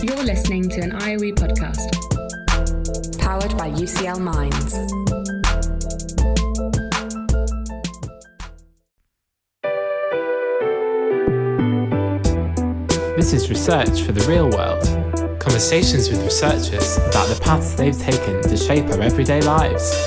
You're listening to an IOE podcast. Powered by UCL Minds. This is Research for the Real World. Conversations with researchers about the paths they've taken to shape our everyday lives.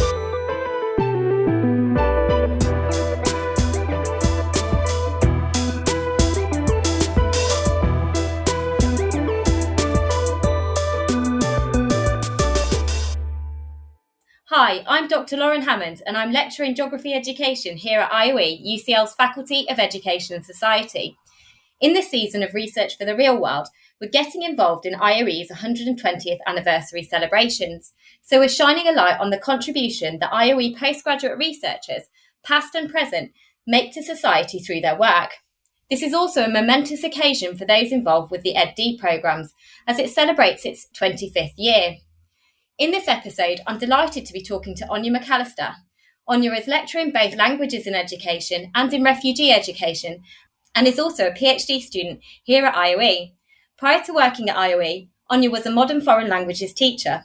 Hi, I'm Dr. Lauren Hammond and I'm Lecturer in Geography Education here at IOE, UCL's Faculty of Education and Society. In this season of Research for the Real World, we're getting involved in IOE's 120th anniversary celebrations. So we're shining a light on the contribution that IOE postgraduate researchers, past and present, make to society through their work. This is also a momentous occasion for those involved with the EdD programmes, as it celebrates its 25th year. In this episode, I'm delighted to be talking to Anya McAllister. Anya is lecturer in both languages in education and in refugee education, and is also a PhD student here at IOE. Prior to working at IOE, Anya was a modern foreign languages teacher.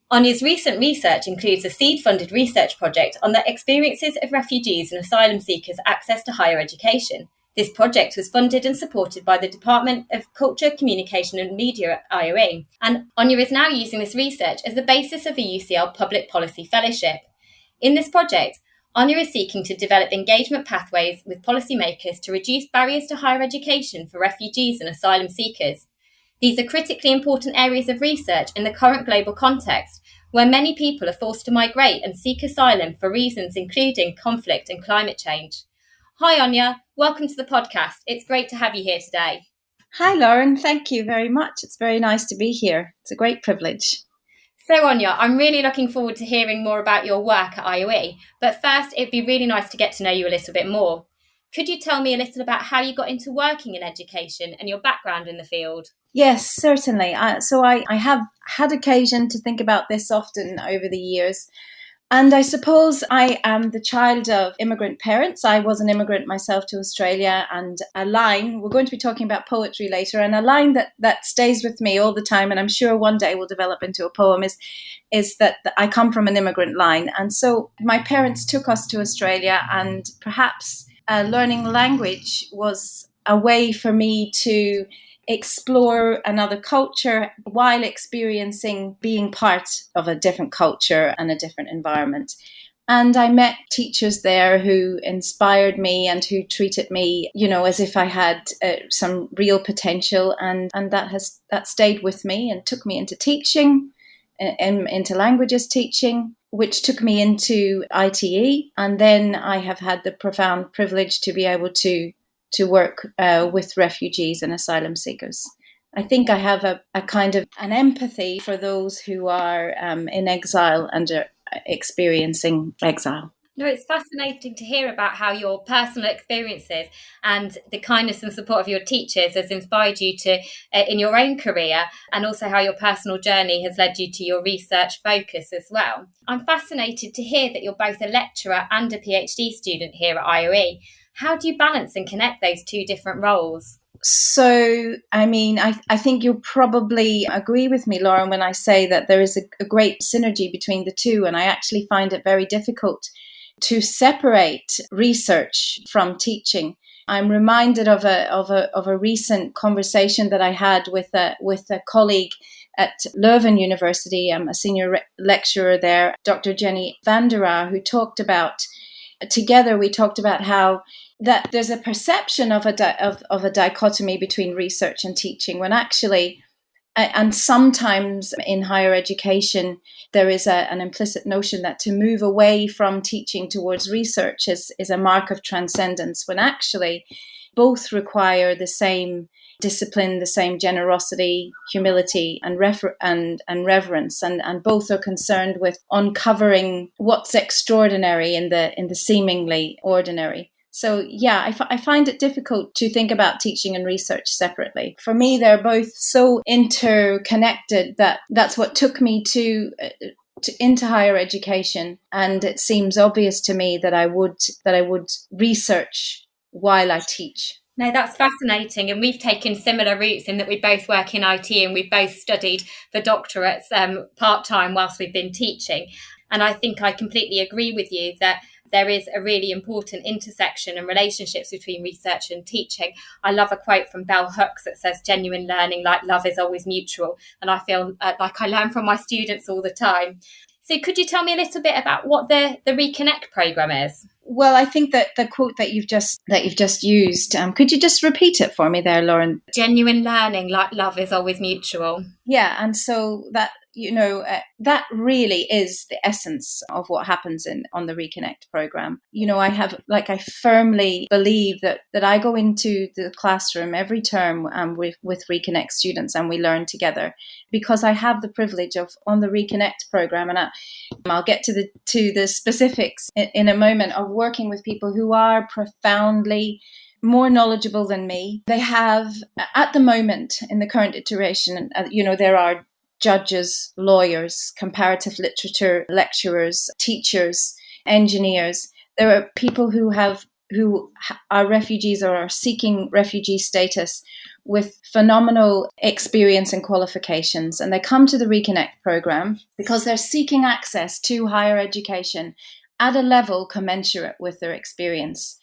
Anya's recent research includes a seed-funded research project on the experiences of refugees and asylum seekers' access to higher education. This project was funded and supported by the Department of Culture, Communication and Media at IOE, and Anya is now using this research as the basis of a UCL Public Policy Fellowship. In this project, Anya is seeking to develop engagement pathways with policymakers to reduce barriers to higher education for refugees and asylum seekers. These are critically important areas of research in the current global context, where many people are forced to migrate and seek asylum for reasons including conflict and climate change. Hi Anya, welcome to the podcast. It's great to have you here today. Hi Lauren, thank you very much. It's very nice to be here. It's a great privilege. So Anya, I'm really looking forward to hearing more about your work at IOE, but first it'd be really nice to get to know you a little bit more. Could you tell me a little about how you got into working in education and your background in the field? Yes, certainly. I have had occasion to think about this often over the years. And I suppose I am the child of immigrant parents. I was an immigrant myself to Australia, and a line, we're going to be talking about poetry later, and a line that stays with me all the time, and I'm sure one day will develop into a poem, is that I come from an immigrant line. And so my parents took us to Australia, and perhaps learning language was a way for me to explore another culture while experiencing being part of a different culture and a different environment. And I met teachers there who inspired me and who treated me, as if I had some real potential. And that stayed with me and took me into teaching, into languages teaching, which took me into ITE. And then I have had the profound privilege to be able to work with refugees and asylum seekers. I think I have a kind of an empathy for those who are in exile and are experiencing exile. No, it's fascinating to hear about how your personal experiences and the kindness and support of your teachers has inspired you to in your own career, and also how your personal journey has led you to your research focus as well. I'm fascinated to hear that you're both a lecturer and a PhD student here at IOE. How do you balance and connect those two different roles? So, I think you'll probably agree with me, Lauren, when I say that there is a great synergy between the two. And I actually find it very difficult to separate research from teaching. I'm reminded of a recent conversation that I had with a colleague at Leuven University. I'm a senior lecturer there, Dr. Jenny van der Aa, who talked about, together we talked about how that there's a perception of a dichotomy between research and teaching, when actually, and sometimes in higher education, there is an implicit notion that to move away from teaching towards research is a mark of transcendence, when actually both require the same discipline, the same generosity, humility, and reverence, and both are concerned with uncovering what's extraordinary in the seemingly ordinary. So yeah, I find it difficult to think about teaching and research separately. For me, they're both so interconnected that that's what took me into higher education, and it seems obvious to me that I would research while I teach. No, that's fascinating. And we've taken similar routes in that we both work in IT and we've both studied for doctorates part-time whilst we've been teaching. And I think I completely agree with you that there is a really important intersection and relationships between research and teaching. I love a quote from Bell Hooks that says, genuine learning, like love, is always mutual. And I feel like I learn from my students all the time. So could you tell me a little bit about what the Reconnect programme is? Well, I think that the quote that you've just used, could you just repeat it for me there, Lauren? Genuine learning, like love, is always mutual. Yeah, and so that that really is the essence of what happens on the Reconnect program. I firmly believe that I go into the classroom every term with Reconnect students, and we learn together, because I have the privilege of, on the Reconnect program, and I'll get to the specifics in a moment, of working with people who are profoundly more knowledgeable than me. They have, at the moment, in the current iteration, there are judges, lawyers, comparative literature lecturers, teachers, engineers. There are people who are refugees or are seeking refugee status with phenomenal experience and qualifications. And they come to the Reconnect program because they're seeking access to higher education at a level commensurate with their experience.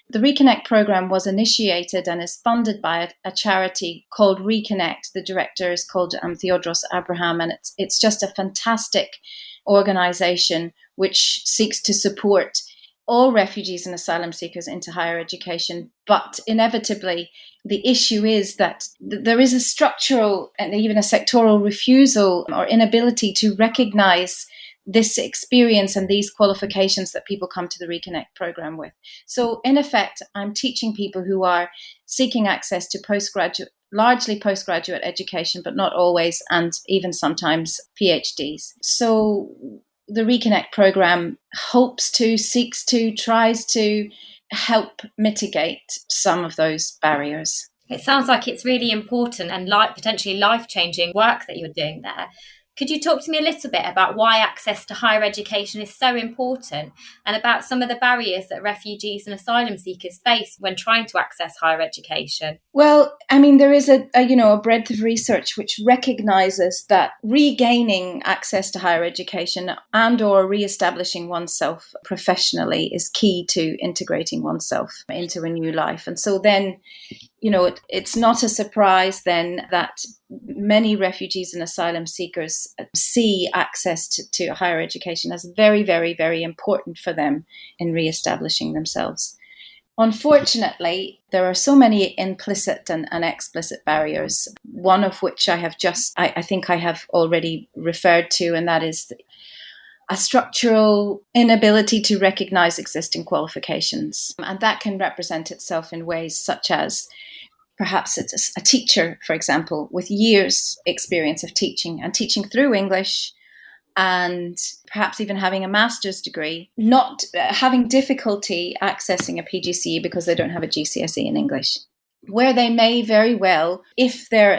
The Reconnect program was initiated and is funded by a charity called Reconnect. The director is called Theodros Abraham, and it's just a fantastic organization which seeks to support all refugees and asylum seekers into higher education. But inevitably, the issue is that there is a structural and even a sectoral refusal or inability to recognize this experience and these qualifications that people come to the Reconnect program with. So in effect, I'm teaching people who are seeking access to largely postgraduate education, but not always, and even sometimes PhDs. So the Reconnect program tries to help mitigate some of those barriers. It sounds like it's really important and potentially life-changing work that you're doing there. Could you talk to me a little bit about why access to higher education is so important, and about some of the barriers that refugees and asylum seekers face when trying to access higher education? Well, I mean, there is a breadth of research which recognizes that regaining access to higher education and or reestablishing oneself professionally is key to integrating oneself into a new life. And so then, it's not a surprise then that many refugees and asylum seekers see access to higher education as very, very, very important for them in reestablishing themselves. Unfortunately, there are so many implicit and explicit barriers, one of which I think I have already referred to, and that is a structural inability to recognize existing qualifications. And that can represent itself in ways such as perhaps it's a teacher, for example, with years experience of teaching and teaching through English, and perhaps even having a master's degree, not having difficulty accessing a PGCE because they don't have a GCSE in English, where they may very well, if their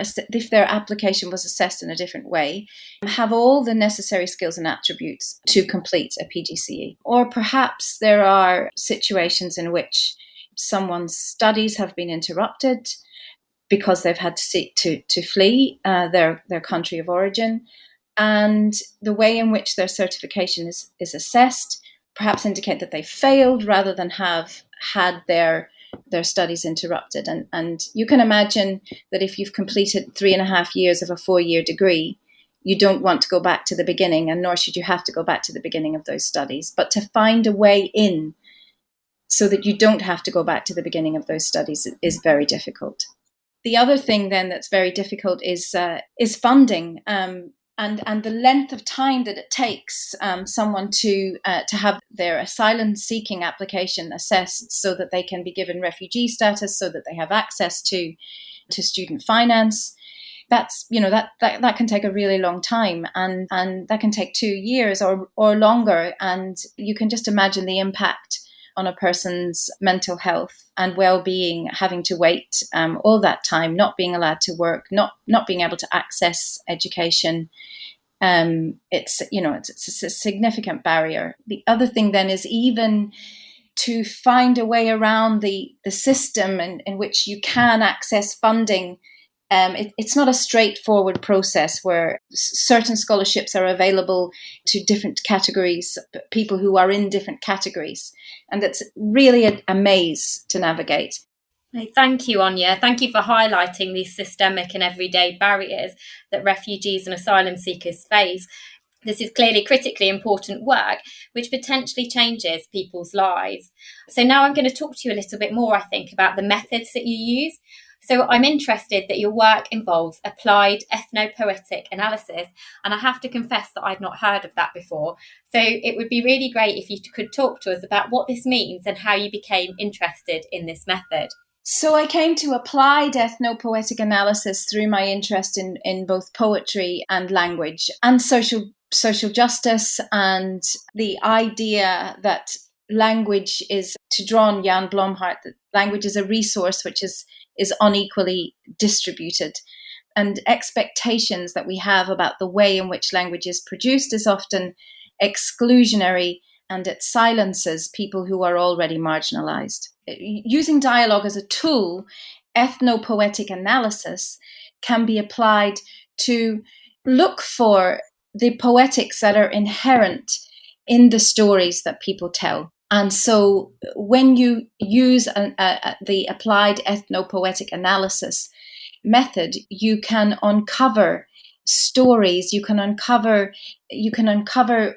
application was assessed in a different way, have all the necessary skills and attributes to complete a PGCE. Or perhaps there are situations in which someone's studies have been interrupted because they've had to seek to flee their country of origin, and the way in which their certification is assessed perhaps indicate that they failed rather than have had their studies interrupted. And you can imagine that if you've completed 3.5 years of a 4-year degree, you don't want to go back to the beginning, and nor should you have to go back to the beginning of those studies. But to find a way in so that you don't have to go back to the beginning of those studies is very difficult. The other thing then that's very difficult is funding, and the length of time that it takes someone to have their asylum seeking application assessed so that they can be given refugee status, so that they have access to student finance. That's that can take a really long time, and that can take 2 years or longer, and you can just imagine the impact on a person's mental health and well-being, having to wait all that time, not being allowed to work, not being able to access education. It's a significant barrier. The other thing then is even to find a way around the system in which you can access funding. It's not a straightforward process where certain scholarships are available to different categories, people who are in different categories. And it's really a maze to navigate. Thank you, Anya. Thank you for highlighting these systemic and everyday barriers that refugees and asylum seekers face. This is clearly critically important work, which potentially changes people's lives. So now I'm going to talk to you a little bit more, I think, about the methods that you use. So I'm interested that your work involves applied ethnopoetic analysis, and I have to confess that I'd not heard of that before. So it would be really great if you could talk to us about what this means and how you became interested in this method. So I came to applied ethnopoetic analysis through my interest in both poetry and language and social justice, and the idea that language is, to draw on Jan Blomhart, that language is a resource which is unequally distributed, and expectations that we have about the way in which language is produced is often exclusionary, and it silences people who are already marginalized. Using dialogue as a tool, ethnopoetic analysis can be applied to look for the poetics that are inherent in the stories that people tell. And so when you use the applied ethnopoetic analysis method, you can uncover stories, you can uncover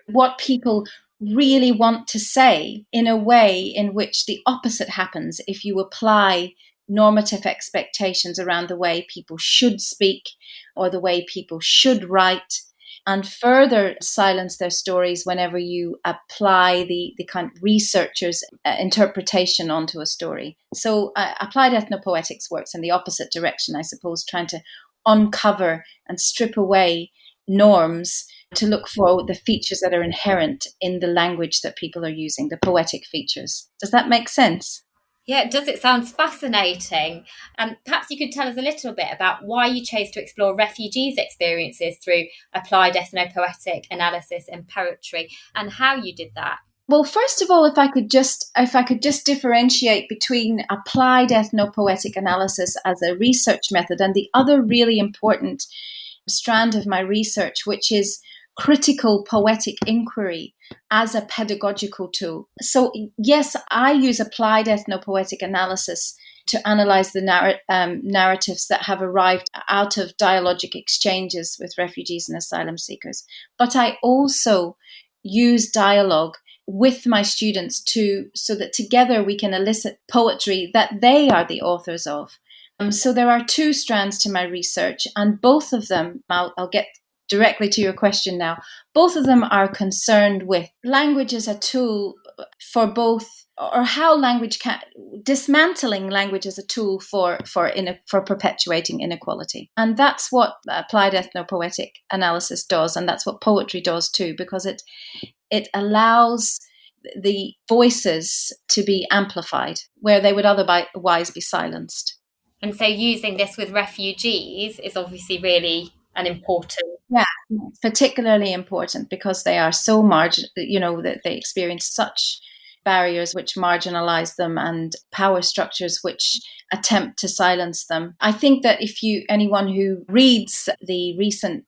what people really want to say in a way in which the opposite happens if you apply normative expectations around the way people should speak or the way people should write, and further silence their stories whenever you apply the kind of researcher's interpretation onto a story. So applied ethnopoetics works in the opposite direction, I suppose, trying to uncover and strip away norms to look for the features that are inherent in the language that people are using, the poetic features. Does that make sense? Yeah, it does. It sounds fascinating. And perhaps you could tell us a little bit about why you chose to explore refugees' experiences through applied ethnopoetic analysis and poetry, and how you did that. Well, first of all, if I could just differentiate between applied ethnopoetic analysis as a research method and the other really important strand of my research, which is critical poetic inquiry as a pedagogical tool. So yes, I use applied ethnopoetic analysis to analyze the narratives that have arrived out of dialogic exchanges with refugees and asylum seekers. But I also use dialogue with my students so that together we can elicit poetry that they are the authors of. So there are two strands to my research, and both of them, I'll get directly to your question now, both of them are concerned with language as a tool for both, or how language can, dismantling language as a tool for perpetuating inequality. And that's what applied ethnopoetic analysis does, and that's what poetry does too, because it allows the voices to be amplified where they would otherwise be silenced. And so using this with refugees is obviously really an important. Yeah, it's particularly important because they are so that they experience such barriers which marginalize them and power structures which attempt to silence them. I think that anyone who reads the recent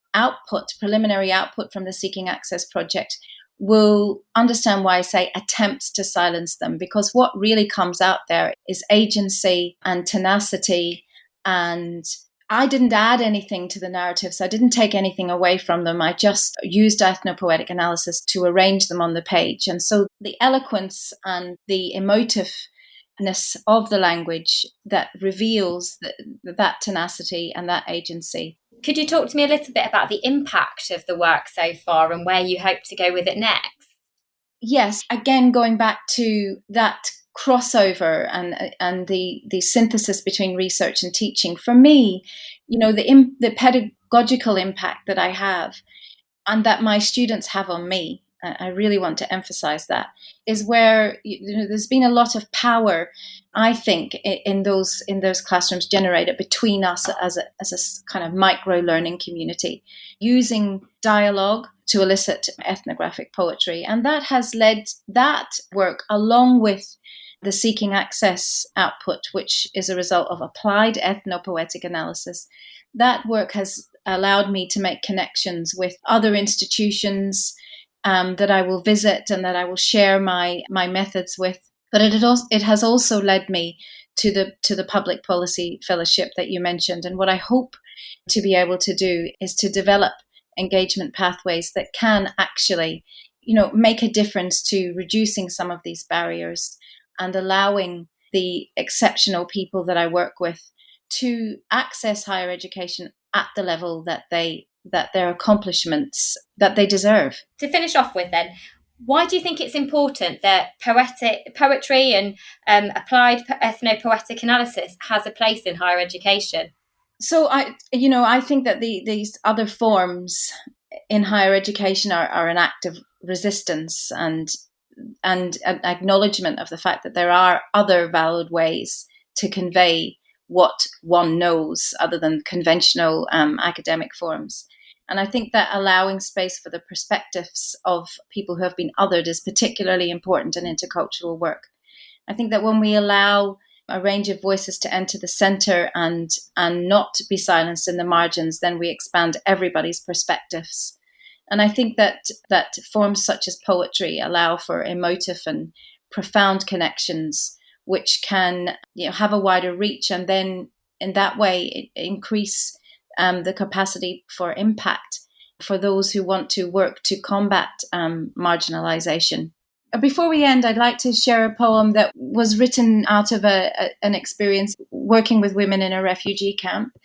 preliminary output from the Seeking Access project will understand why I say attempts to silence them, because what really comes out there is agency and tenacity. And I didn't add anything to the narratives. I didn't take anything away from them. I just used ethnopoetic analysis to arrange them on the page. And so the eloquence and the emotiveness of the language that reveals that tenacity and that agency. Could you talk to me a little bit about the impact of the work so far and where you hope to go with it next? Yes, again, going back to that crossover and the synthesis between research and teaching. For me, the pedagogical impact that I have and that my students have on me I really want to emphasize that, is where there's been a lot of power, I think, in those classrooms generated between us as a kind of micro learning community, using dialogue to elicit ethnographic poetry. And that has led that work, along with the Seeking Access output, which is a result of applied ethnopoetic analysis. That work has allowed me to make connections with other institutions that I will visit and that I will share my methods with. But it has also led me to the public policy fellowship that you mentioned. And what I hope to be able to do is to develop engagement pathways that can actually, make a difference to reducing some of these barriers and allowing the exceptional people that I work with to access higher education at the level that their accomplishments that they deserve. To finish off with then, why do you think it's important that poetry and applied ethnopoetic analysis has a place in higher education? So I think that these other forms in higher education are an act of resistance and an acknowledgement of the fact that there are other valid ways to convey what one knows other than conventional academic forms. And I think that allowing space for the perspectives of people who have been othered is particularly important in intercultural work. I think that when we allow a range of voices to enter the center and not be silenced in the margins, then we expand everybody's perspectives. And I think that forms such as poetry allow for emotive and profound connections, which can have a wider reach, and then in that way increase the capacity for impact for those who want to work to combat marginalization. Before we end, I'd like to share a poem that was written out of an experience working with women in a refugee camp,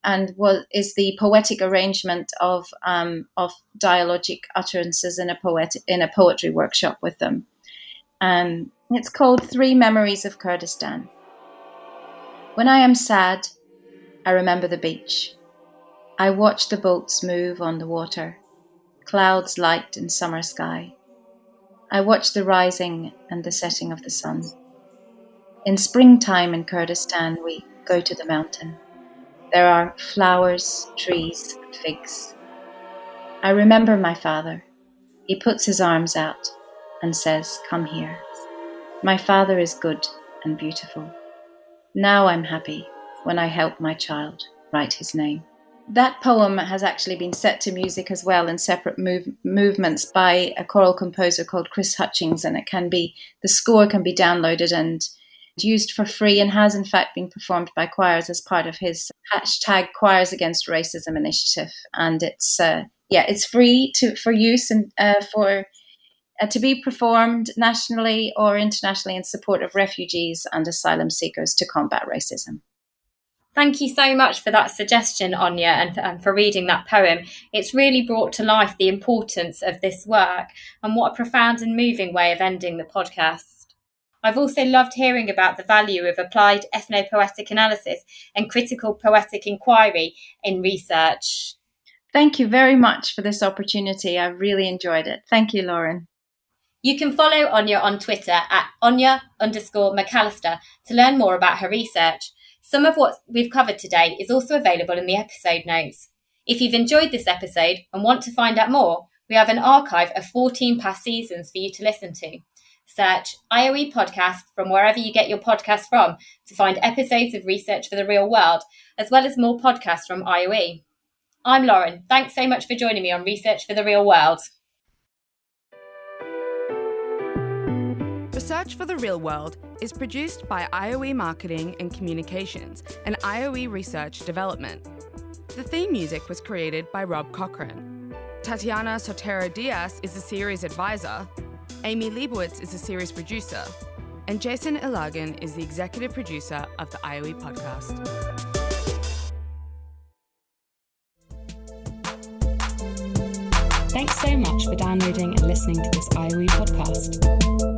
and is the poetic arrangement of dialogic utterances in a poetry workshop with them. It's called 3 Memories of Kurdistan. When I am sad, I remember the beach. I watch the boats move on the water, clouds light in summer sky. I watch the rising and the setting of the sun. In springtime in Kurdistan, we go to the mountain. There are flowers, trees, and figs. I remember my father. He puts his arms out and says, "Come here." My father is good and beautiful. Now I'm happy when I help my child write his name. That poem has actually been set to music as well in separate movements by a choral composer called Chris Hutchings, and the score can be downloaded and used for free, and has in fact been performed by choirs as part of his #Choirs Against Racism initiative. And it's free for use and to be performed nationally or internationally in support of refugees and asylum seekers to combat racism. Thank you so much for that suggestion, Anya, and for reading that poem. It's really brought to life the importance of this work, and what a profound and moving way of ending the podcast. I've also loved hearing about the value of applied ethnopoetic analysis and critical poetic inquiry in research. Thank you very much for this opportunity. I've really enjoyed it. Thank you, Lauren. You can follow Anya on Twitter at Anya_McAllister to learn more about her research. Some of what we've covered today is also available in the episode notes. If you've enjoyed this episode and want to find out more, we have an archive of 14 past seasons for you to listen to. Search IOE Podcast from wherever you get your podcasts from to find episodes of Research for the Real World, as well as more podcasts from IOE. I'm Lauren. Thanks so much for joining me on Research for the Real World. Research for the Real World is produced by IOE Marketing and Communications and IOE Research Development. The theme music was created by Rob Cochran. Tatiana Sotero Diaz is the series advisor, Amy Leibowitz is the series producer, and Jason Ilagan is the executive producer of the IOE podcast. Thanks so much for downloading and listening to this IOE podcast.